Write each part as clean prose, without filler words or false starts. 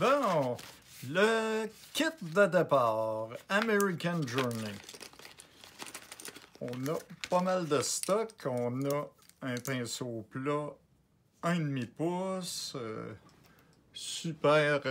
Bon, le kit de départ, American Journey. On a pas mal de stock. On a un pinceau plat, 1,5 pouce, super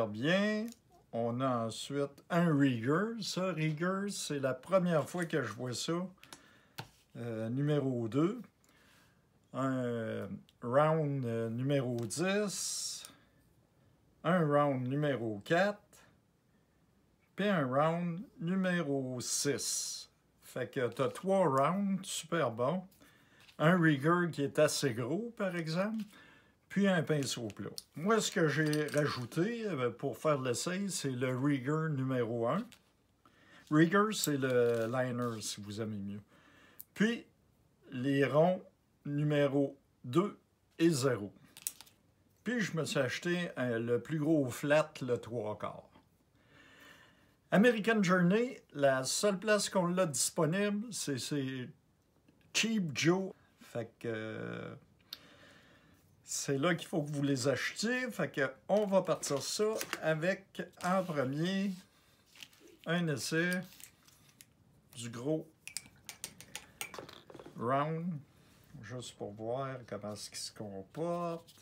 bien. On a ensuite un rigger. Ça, rigger, c'est la première fois que je vois ça. Numéro 2. Un round numéro 10. Un round numéro 4. Puis un round numéro 6. Fait que tu as 3 rounds super bons. Un rigger qui est assez gros, par exemple. Puis un pinceau plat. Moi, ce que j'ai rajouté pour faire l'essai, c'est le rigger numéro 1. Rigger, c'est le liner, si vous aimez mieux. Puis, les ronds numéro 2 et 0. Puis, je me suis acheté le plus gros flat, le 3/4. American Journey, la seule place qu'on l'a disponible, c'est Cheap Joe. Fait que c'est là qu'il faut que vous les achetiez. Fait que on va partir ça avec, en premier, un essai du gros round, juste pour voir comment est-ce qu'il se comporte.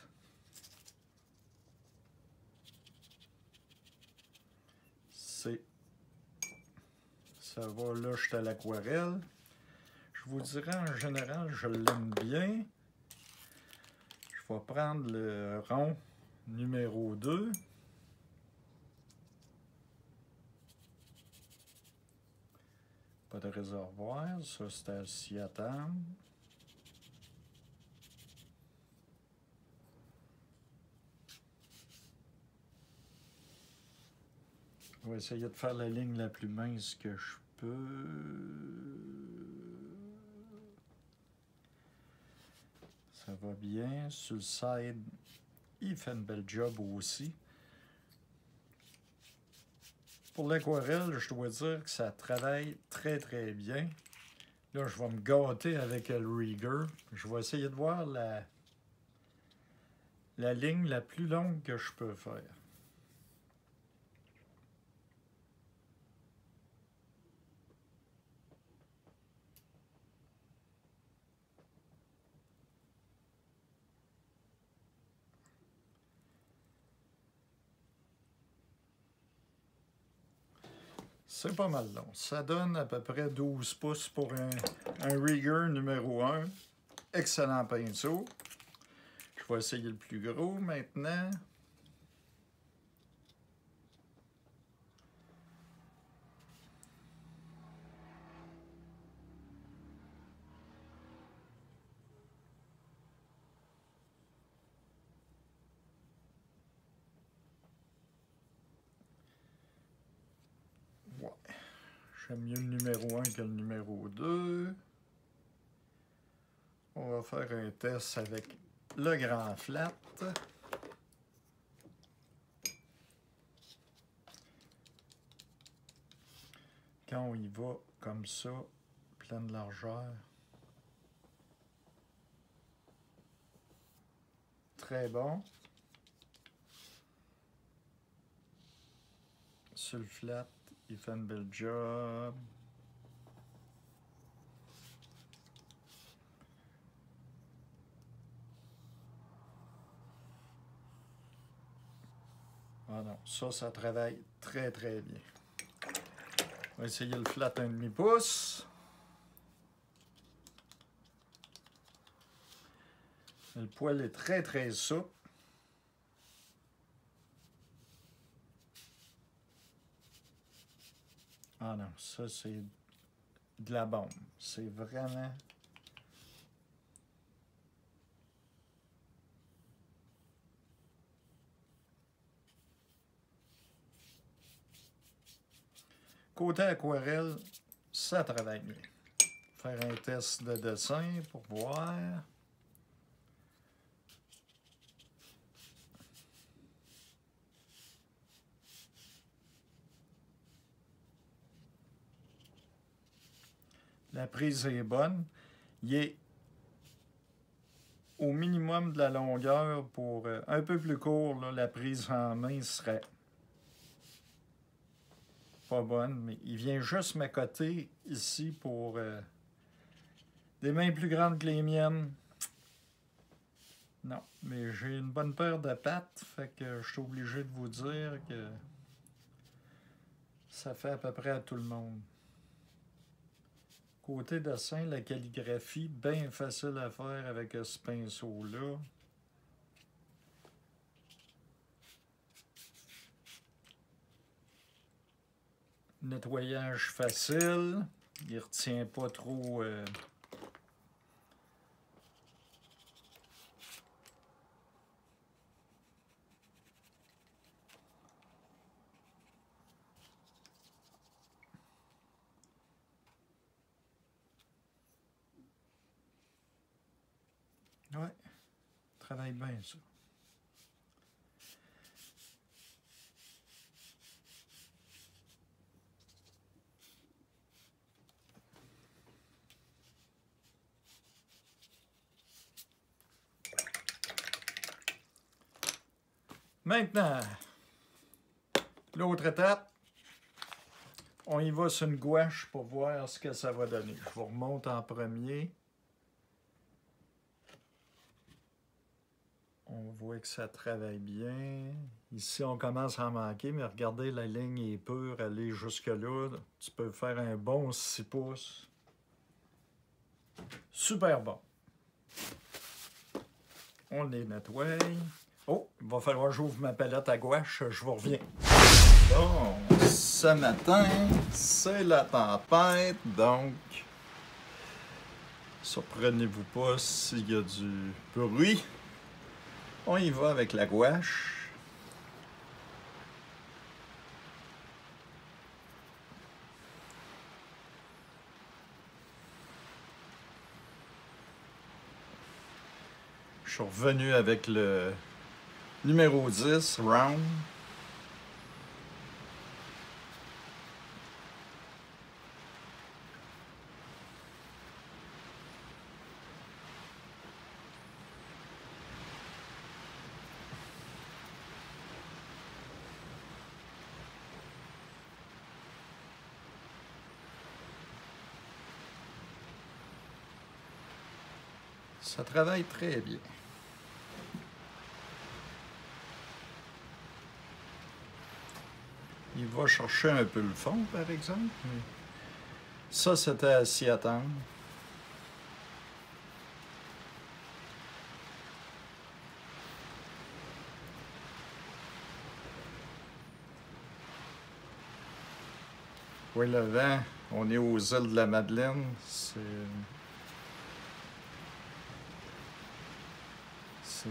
Ça va, là, je suis à l'aquarelle. Je vous dirais, en général, je l'aime bien. Je vais prendre le rond numéro 2. Pas de réservoir, ça c'est à s'y attendre. Je vais essayer de faire la ligne la plus mince que je peux. Ça va bien. Sur le side, il fait une belle job aussi. Pour l'aquarelle, je dois dire que ça travaille très très bien. Là, je vais me gâter avec le rigger. Je vais essayer de voir la ligne la plus longue que je peux faire. C'est pas mal long. Ça donne à peu près 12 pouces pour un rigger numéro 1. Excellent pinceau. Je vais essayer le plus gros maintenant. Ouais. J'aime mieux le numéro 1 que le numéro 2. On va faire un test avec le grand flat. Quand on y va comme ça, pleine largeur, très bon. Sur le flat, il fait une belle job. Ah non, ça travaille très très bien. On va essayer le flat 1,5 pouce. Le poil est très très souple. Ah non, ça c'est de la bombe. C'est vraiment... Côté aquarelle, ça travaille bien. Faire un test de dessin pour voir. La prise est bonne. Il est au minimum de la longueur pour un peu plus court, là, la prise en main serait pas bonne, mais il vient juste m'accoter ici pour des mains plus grandes que les miennes. Non, mais j'ai une bonne paire de pattes, fait que je suis obligé de vous dire que ça fait à peu près à tout le monde. Côté dessin, la calligraphie, bien facile à faire avec ce pinceau-là. Nettoyage facile, il retient pas trop... Ouais, travaille bien ça. Maintenant, l'autre étape, on y va sur une gouache pour voir ce que ça va donner. Je vous remonte en premier. On voit que ça travaille bien. Ici, on commence à en manquer, mais regardez, la ligne est pure, aller jusque-là. Tu peux faire un bon 6 pouces. Super bon. On les nettoie. Oh, il va falloir que j'ouvre ma palette à gouache. Je vous reviens. Bon, ce matin, c'est la tempête, donc surprenez-vous pas s'il y a du bruit. On y va avec la gouache. Je suis revenu avec le numéro 10, Round. Ça travaille très bien. Il va chercher un peu le fond, par exemple. Mais ça, c'était à s'y attendre. Oui, le vent, on est aux îles de la Madeleine. C'est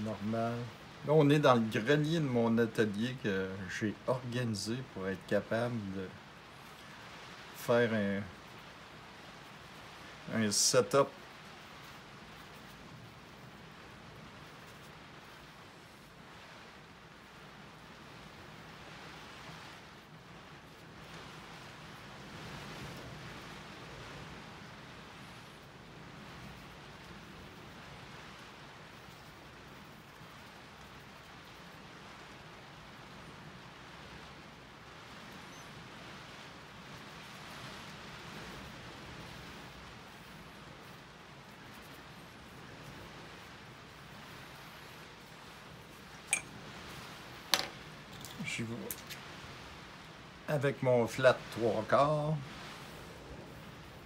normal. Là, on est dans le grenier de mon atelier que j'ai organisé pour être capable de faire un setup. J'y vais avec mon flat 3/4.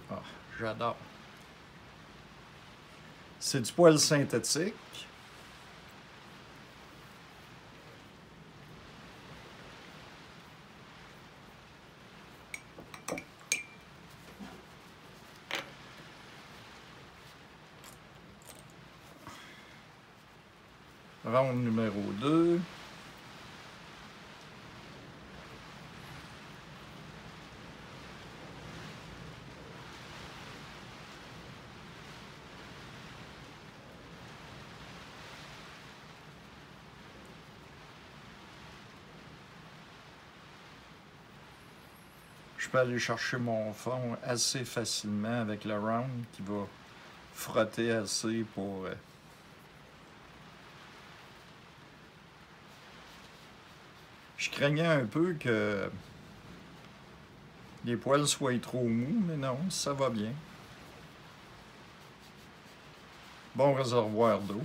Ah, j'adore. C'est du poil synthétique. Round numéro 2. Je peux aller chercher mon fond assez facilement avec le round qui va frotter assez pour Je craignais un peu que les poils soient trop mous, mais non, ça va bien. Bon réservoir d'eau.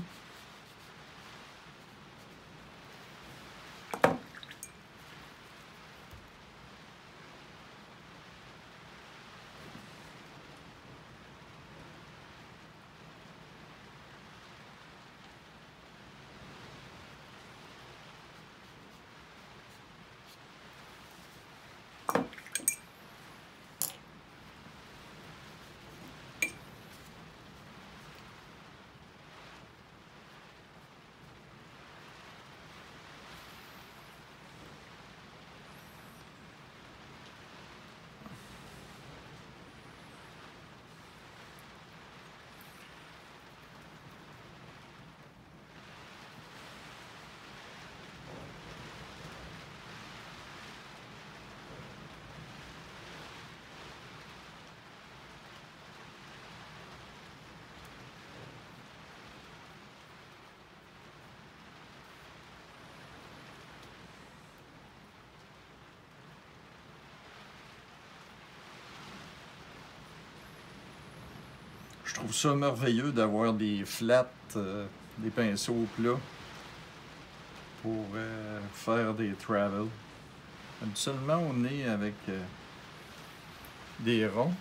Je trouve ça merveilleux d'avoir des flats, des pinceaux plats pour faire des travels. Habituellement, on est avec des ronds.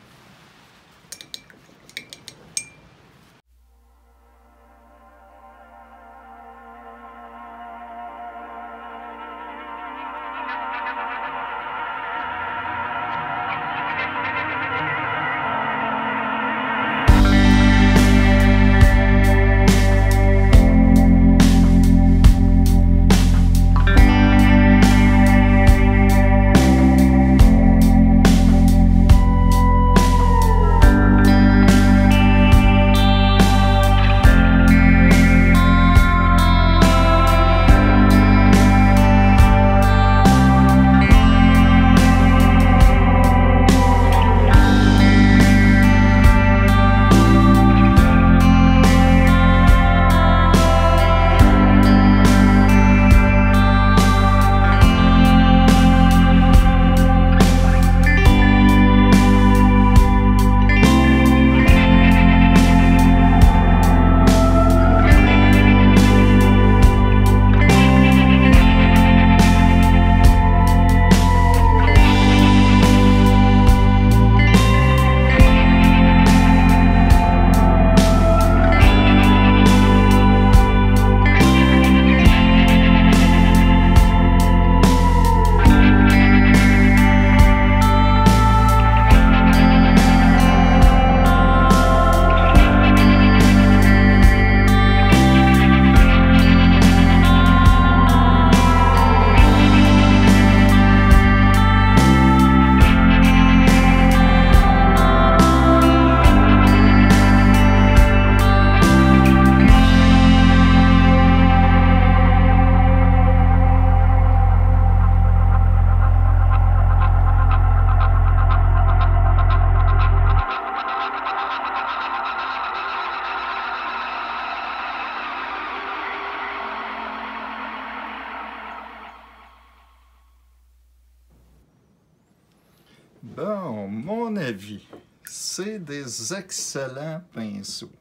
Bon, mon avis, c'est des excellents pinceaux.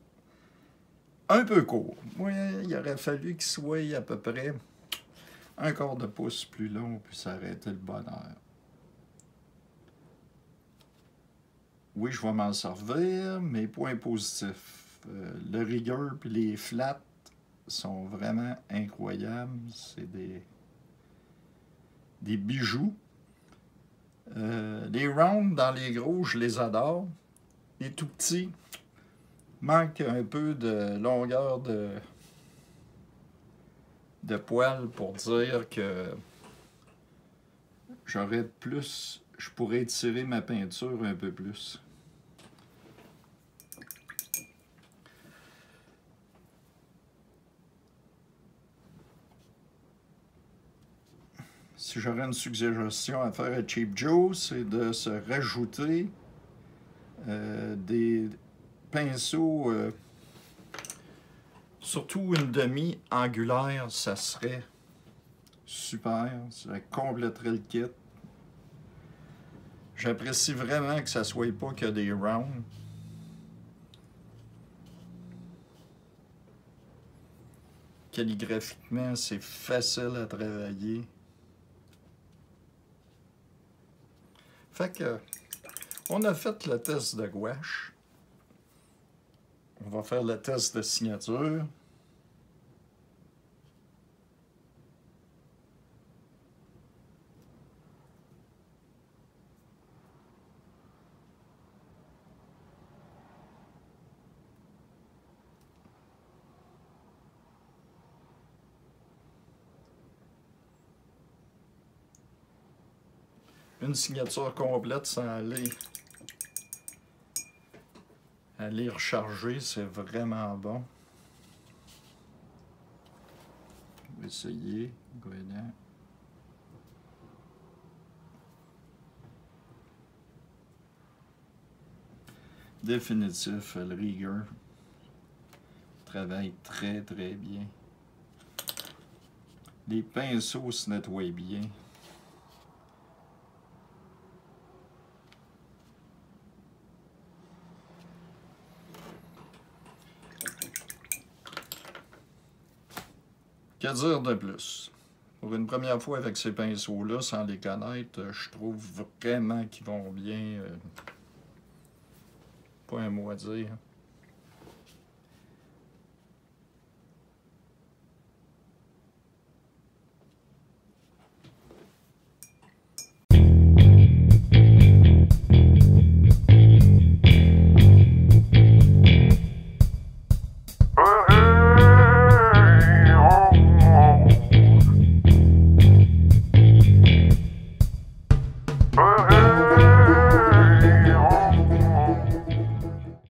Un peu court. Moi, il aurait fallu qu'il soit à peu près un quart de pouce plus long, puis ça aurait été le bonheur. Oui, je vais m'en servir. Mes points positifs. Le rigueur puis les flats sont vraiment incroyables. C'est des bijoux. Les rounds dans les gros, je les adore. Les tout petits manquent un peu de longueur de poil pour dire que j'aurais plus, je pourrais étirer ma peinture un peu plus. Si j'aurais une suggestion à faire à Cheap Joe, c'est de se rajouter des pinceaux, surtout une demi angulaire, ça serait super, ça compléterait le kit. J'apprécie vraiment que ça soit pas que des rounds. Calligraphiquement, c'est facile à travailler. Fait que, on a fait le test de gouache. On va faire le test de signature. Une signature complète sans aller recharger, c'est vraiment bon. On va essayer. Goéland. Définitif, le rigueur travaille très bien. Les pinceaux se nettoient bien. Que dire de plus? Pour une première fois avec ces pinceaux-là, sans les connaître, je trouve vraiment qu'ils vont bien. Pas un mot à dire.